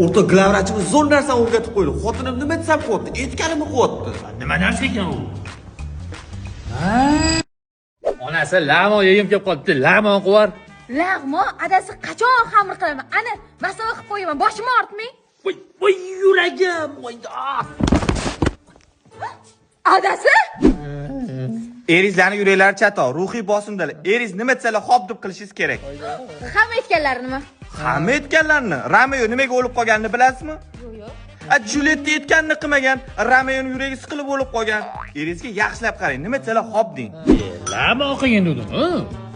O'rta glavvrachimiz zo'r narsani o'rgatib qo'ydi. Xotinim nima desam qilyapti? Aytganimni qilyapti. Nima narsa ekan u? Onasi lag'mon yegim kelib qolibdi. Lag'mon qilib. Lag'mon adasi qachon xamir qilaman? Ana, masofa qilib qo'yaman. Boshimni ortmang. Voy yuragim. Voy. Adasi? Erizlarning yuraklari chatoq, ruhiy bosimdalar. Eriz nima desalar xo'p deb qilishingiz kerak. Hamma aytganlari nima? Hamma aytganlarni. Romeo nimaga o'lib qolganini bilasizmi? Yo'q. Julietta aytganini qilmagan, Romeoning yuragi siqilib o'lib qolgan. Erizga yaxshilab qarang, nima desalar xo'p deng. Lag'mon qilgan dedim,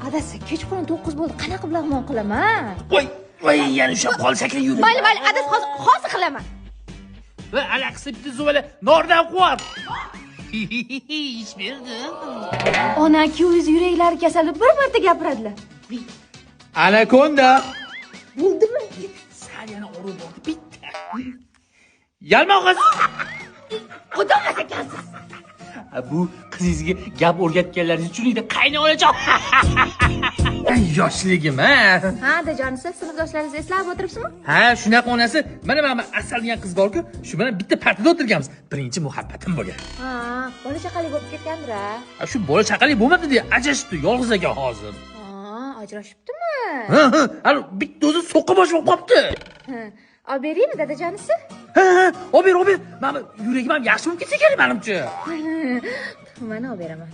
Adasi, kechqurun 9 bo'ldi. Qanaqa lag'mon qilaman? Voy, yana ushlab qol shakli yurib. Mayli, adasi hozir qilaman. Va alaqsi bitta zuvala nordan quvvat. Ish berdi. Ona, kuyingiz yuraklari kasali bir marta gapiradilar. Anakonda. Bo'ldimi? Sal yana urib bordi bitta. Yalmoq qiz. Xudomas ekansiz. Bu qizingizga gap o'rgatganlaringiz uchun edi qaynolajon. Yoshligim, ha. Ha, dajonisi, sinfdoshlaringizni eslab o'tiribsizmi? Ha, shunaqa onasi. Mana Asal degan qiz bor-ku, shu bilan bitta partada o'tirganmiz. Birinchi muhabbatim bo'lgan. Ha, bola chaqali bo'lib ketgandir-a. Shu bola chaqali bo'lmadi deya ajrashibdi, yolg'iz ekan hozir. Ha, ajrashibdimi? Ha, bitta o'zi so'qqa boshlab qolibdi. Olib beraymi, dadajonisi? Ha, olib ber. Mana yuragim ham yaxshi bo'lib ketsa kerak menimcha. Mana olib beraman.